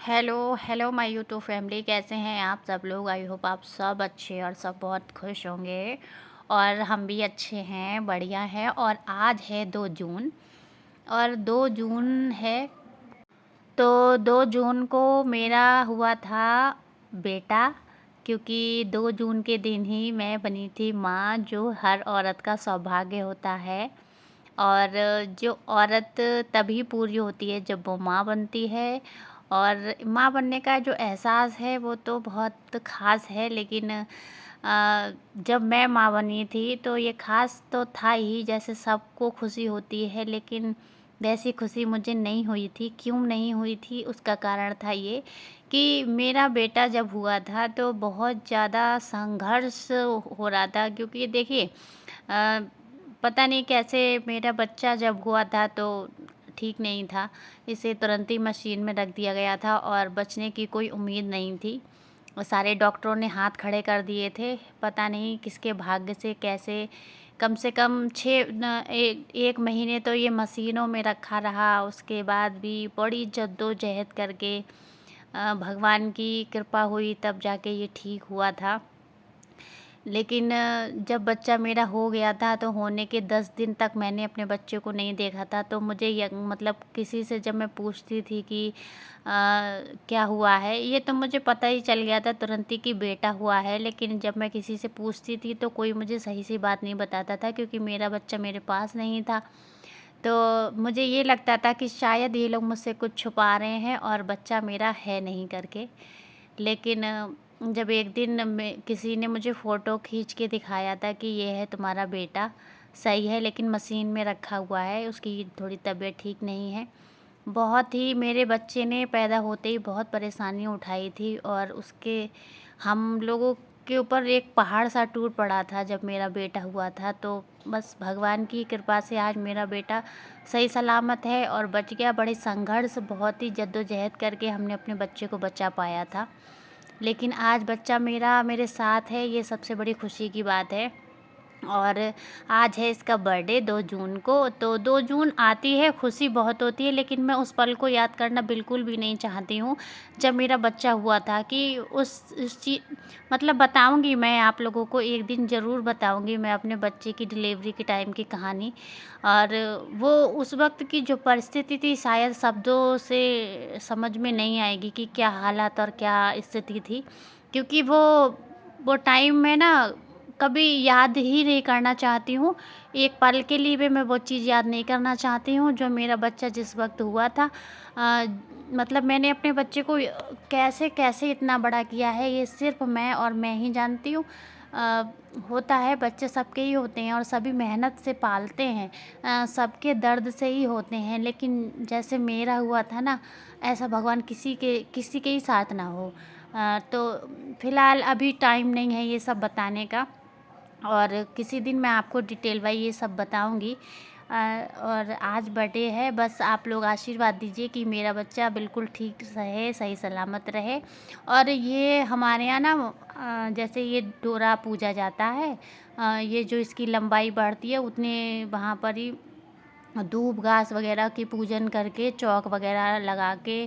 Hello hello my YouTube family, कैसे हैं आप सब लोग। आई होप आप सब अच्छे और सब बहुत खुश होंगे। और हम भी अच्छे हैं, बढ़िया है। और आज है 2 जून, और 2 जून है तो 2 जून को मेरा हुआ था बेटा। क्योंकि 2 जून के दिन ही मैं बनी थी माँ, जो हर औरत का सौभाग्य होता है। और जो औरत तभी पूरी होती है जब वो माँ बनती है। और माँ बनने का जो एहसास है वो तो बहुत ख़ास है, लेकिन जब मैं माँ बनी थी तो ये ख़ास तो था ही, जैसे सबको खुशी होती है, लेकिन वैसी खुशी मुझे नहीं हुई थी। क्यों नहीं हुई थी, उसका कारण था ये कि मेरा बेटा जब हुआ था तो बहुत ज़्यादा संघर्ष हो रहा था। क्योंकि देखिए, पता नहीं कैसे मेरा बच्चा जब हुआ था तो ठीक नहीं था। इसे तुरंत ही मशीन में रख दिया गया था और बचने की कोई उम्मीद नहीं थी। और सारे डॉक्टरों ने हाथ खड़े कर दिए थे। पता नहीं किसके भाग्य से कैसे कम से कम 1 महीने तो ये मशीनों में रखा रहा। उसके बाद भी बड़ी जद्दोजहद करके भगवान की कृपा हुई, तब जाके ये ठीक हुआ था। लेकिन जब बच्चा मेरा हो गया था तो होने के 10 दिन तक मैंने अपने बच्चे को नहीं देखा था। तो मुझे मतलब किसी से जब मैं पूछती थी कि क्या हुआ है, ये तो मुझे पता ही चल गया था तुरंत ही कि बेटा हुआ है। लेकिन जब मैं किसी से पूछती थी तो कोई मुझे सही सी बात नहीं बताता था, क्योंकि मेरा बच्चा मेरे पास नहीं था। तो मुझे ये लगता था कि शायद ये लोग मुझसे कुछ छुपा रहे हैं और बच्चा मेरा है नहीं करके। लेकिन जब एक दिन में किसी ने मुझे फ़ोटो खींच के दिखाया था कि ये है तुम्हारा बेटा, सही है लेकिन मशीन में रखा हुआ है, उसकी थोड़ी तबीयत ठीक नहीं है। बहुत ही मेरे बच्चे ने पैदा होते ही बहुत परेशानियाँ उठाई थी, और उसके हम लोगों के ऊपर एक पहाड़ सा टूट पड़ा था जब मेरा बेटा हुआ था। तो बस भगवान की कृपा से आज मेरा बेटा सही सलामत है और बच गया। बड़े संघर्ष, बहुत ही जद्दोजहद करके हमने अपने बच्चे को बचा पाया था। लेकिन आज बच्चा मेरा मेरे साथ है, ये सबसे बड़ी खुशी की बात है। और आज है इसका बर्थडे 2 जून को। तो 2 जून आती है, खुशी बहुत होती है, लेकिन मैं उस पल को याद करना बिल्कुल भी नहीं चाहती हूँ जब मेरा बच्चा हुआ था। कि उस चीज़ मतलब बताऊँगी, मैं आप लोगों को एक दिन ज़रूर बताऊँगी मैं अपने बच्चे की डिलीवरी के टाइम की कहानी। और वो उस वक्त की जो परिस्थिति थी, शायद शब्दों से समझ में नहीं आएगी कि क्या हालात और क्या स्थिति थी। क्योंकि वो टाइम में ना कभी याद ही नहीं करना चाहती हूँ। एक पल के लिए भी मैं वो चीज़ याद नहीं करना चाहती हूँ जो मेरा बच्चा जिस वक़्त हुआ था। अ, मतलब मैंने अपने बच्चे को कैसे-कैसे इतना बड़ा किया है, ये सिर्फ़ मैं और मैं ही जानती हूँ। अ, होता है, बच्चे सबके ही होते हैं और सभी मेहनत से पालते हैं। सबके दर्द से ही होते हैं, लेकिन जैसे मेरा हुआ था ना, ऐसा भगवान किसी के ही साथ ना हो। तो फ़िलहाल अभी टाइम नहीं है ये सब बताने का, और किसी दिन मैं आपको डिटेल वाइज़ ये सब बताऊँगी। और आज बर्थडे है, बस आप लोग आशीर्वाद दीजिए कि मेरा बच्चा बिल्कुल ठीक रहे, सही सलामत रहे। और ये हमारे यहाँ ना जैसे ये डोरा पूजा जाता है, ये जो इसकी लंबाई बढ़ती है उतने वहाँ पर ही धूप घास वगैरह की पूजन करके, चौक वगैरह लगा के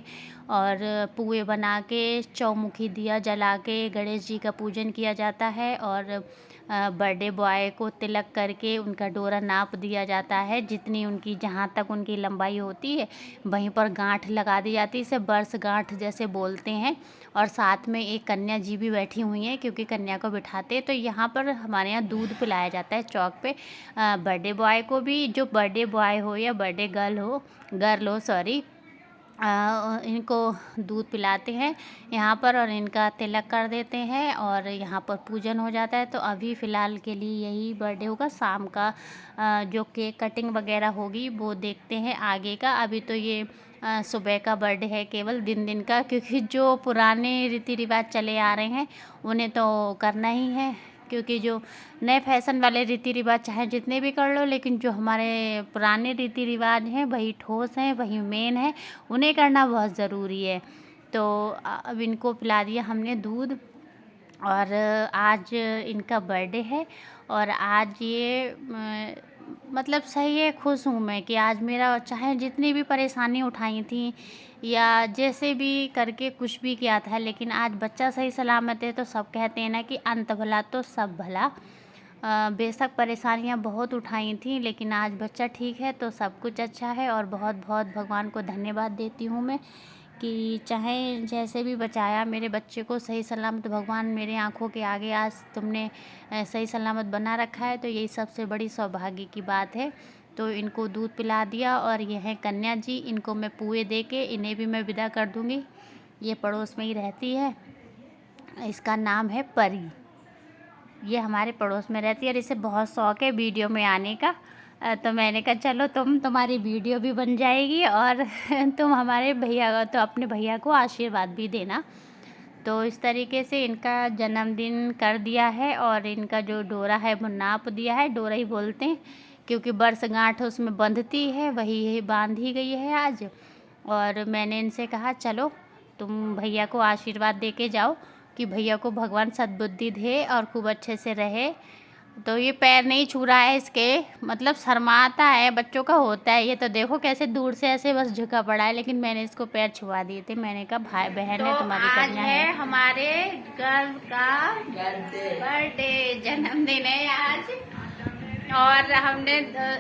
और पुए बना के, चौमुखी दिया जला के गणेश जी का पूजन किया जाता है। और बर्थडे बॉय को तिलक करके उनका डोरा नाप दिया जाता है, जितनी उनकी जहाँ तक उनकी लंबाई होती है वहीं पर गांठ लगा दी जाती है। इसे बरसगांठ जैसे बोलते हैं। और साथ में एक कन्या जी भी बैठी हुई हैं, क्योंकि कन्या को बिठाते हैं। तो यहाँ पर हमारे यहाँ दूध पिलाया जाता है चौक पे। बर्थडे बॉय को भी, जो बर्थडे बॉय हो या बर्थडे गर्ल हो सॉरी, इनको दूध पिलाते हैं यहाँ पर, और इनका तिलक कर देते हैं और यहाँ पर पूजन हो जाता है। तो अभी फ़िलहाल के लिए यही बर्थडे होगा। शाम का जो केक कटिंग वगैरह होगी वो देखते हैं आगे का। अभी तो ये सुबह का बर्थडे है, केवल दिन का, क्योंकि जो पुराने रीति रिवाज चले आ रहे हैं उन्हें तो करना ही है। क्योंकि जो नए फैशन वाले रीति रिवाज चाहे जितने भी कर लो, लेकिन जो हमारे पुराने रीति रिवाज हैं वही ठोस हैं, वही मेन है, उन्हें करना बहुत ज़रूरी है। तो अब इनको पिला दिया हमने दूध। और आज इनका बर्थडे है, और आज ये मतलब सही है, खुश हूँ मैं कि आज मेरा चाहे जितनी भी परेशानी उठाई थी या जैसे भी करके कुछ भी किया था, लेकिन आज बच्चा सही सलामत है। तो सब कहते हैं ना कि अंत भला तो सब भला। बेशक परेशानियाँ बहुत उठाई थी, लेकिन आज बच्चा ठीक है तो सब कुछ अच्छा है। और बहुत बहुत भगवान को धन्यवाद देती हूँ मैं कि चाहे जैसे भी बचाया मेरे बच्चे को सही सलामत। भगवान मेरे आँखों के आगे आज तुमने सही सलामत बना रखा है, तो यही सबसे बड़ी सौभाग्य की बात है। तो इनको दूध पिला दिया, और ये हैं कन्या जी, इनको मैं पुए दे के इन्हें भी मैं विदा कर दूँगी। ये पड़ोस में ही रहती है, इसका नाम है परी। ये हमारे पड़ोस में रहती है और इसे बहुत शौक़ है वीडियो में आने का। तो मैंने कहा चलो तुम्हारी वीडियो भी बन जाएगी और तुम हमारे भैया तो अपने भैया को आशीर्वाद भी देना। तो इस तरीके से इनका जन्मदिन कर दिया है, और इनका जो डोरा है वो नाप दिया है। डोरा ही बोलते हैं क्योंकि बरसगांठ उसमें बंधती है, वही बांधी गई है आज। और मैंने इनसे कहा चलो तुम भैया को आशीर्वाद दे के जाओ कि भैया को भगवान सद्बुद्धि दे और खूब अच्छे से रहे। तो ये पैर नहीं छू रहा है इसके, मतलब शर्माता है, बच्चों का होता है ये। तो देखो कैसे दूर से ऐसे बस झुका पड़ा है, लेकिन मैंने इसको पैर छुआ दिए थे। मैंने कहा भाई बहन है तुम्हारी कन्या है। हमारे गर्व का बर्थडे जन्मदिन है आज, और हमने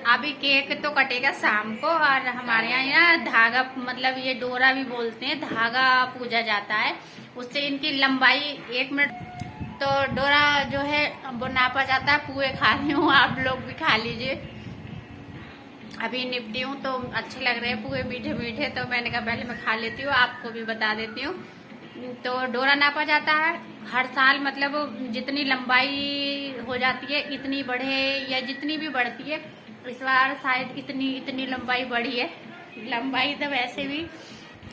अभी केक तो कटेगा शाम को। और हमारे यहाँ धागा, मतलब ये डोरा भी बोलते हैं, धागा पूजा जाता है, उससे इनकी लंबाई 1 मिनट। तो डोरा जो है वो नापा जाता है। पुए खा रही हूँ, आप लोग भी खा लीजिए। अभी निपटी हूँ तो अच्छे लग रहे हैं पुए, मीठे मीठे। तो मैंने कहा पहले मैं खा लेती हूँ, आपको भी बता देती हूँ। तो डोरा नापा जाता है हर साल, मतलब जितनी लंबाई हो जाती है इतनी बढ़े, या जितनी भी बढ़ती है। इस बार शायद इतनी लंबाई बढ़ी है। लंबाई तो वैसे भी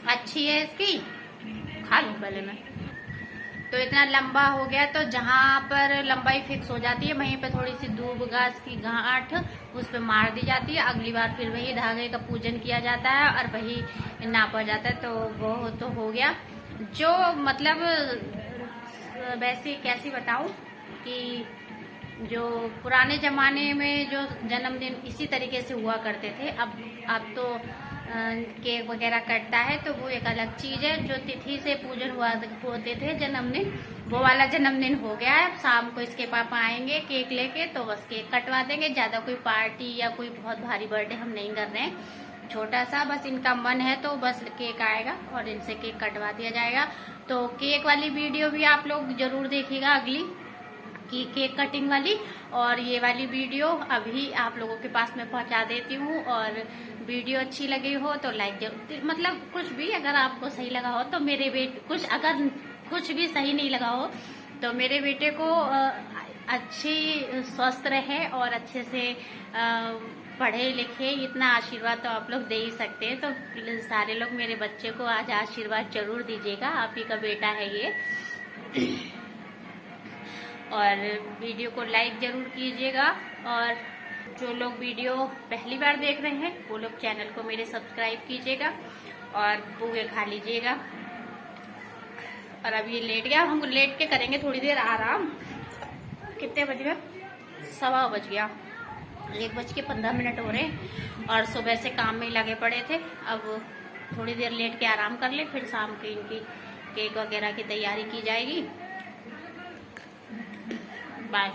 अच्छी है इसकी, खा लूँ पहले मैं। तो इतना लंबा हो गया, तो जहाँ पर लंबाई फिक्स हो जाती है वहीं पे थोड़ी सी दूब घास की गांठ उस पर मार दी जाती है। अगली बार फिर वही धागे का पूजन किया जाता है और वही नापा जाता है। तो वो तो हो गया। जो मतलब वैसे कैसी बताऊं कि जो पुराने ज़माने में जो जन्मदिन इसी तरीके से हुआ करते थे। अब तो केक वगैरह कटता है, तो वो एक अलग चीज़ है। जो तिथि से पूजन होते थे जन्मदिन, वो वाला जन्मदिन हो गया है। अब शाम को इसके पापा आएंगे केक लेके, तो बस केक कटवा देंगे। ज़्यादा कोई पार्टी या कोई बहुत भारी बर्थडे हम नहीं कर रहे हैं, छोटा सा बस इनका मन है तो बस केक आएगा और इनसे केक कटवा दिया जाएगा। तो केक वाली वीडियो भी आप लोग जरूर देखिएगा अगली की, केक कटिंग वाली। और ये वाली वीडियो अभी आप लोगों के पास में पहुंचा देती हूँ। और वीडियो अच्छी लगी हो तो लाइक जरूर, मतलब कुछ भी अगर आपको सही लगा हो तो मेरे बेटे अगर कुछ भी सही नहीं लगा हो तो मेरे बेटे को अच्छी स्वस्थ रहे और अच्छे से पढ़े लिखे, इतना आशीर्वाद तो आप लोग दे ही सकते हैं। तो सारे लोग मेरे बच्चे को आज आशीर्वाद जरूर दीजिएगा, आप ही का बेटा है ये। और वीडियो को लाइक जरूर कीजिएगा। और जो लोग वीडियो पहली बार देख रहे हैं वो लोग चैनल को मेरे सब्सक्राइब कीजिएगा और पुए खा लीजिएगा। और अब ये लेट गया, हम लेट के करेंगे थोड़ी देर आराम। कितने बज गए? 1:15 बज गया, 1:15 हो रहे। और सुबह से काम में लगे पड़े थे। अब थोड़ी देर लेट के आराम कर ले, फिर शाम की इनकी केक वगैरह की तैयारी की जाएगी। बाय।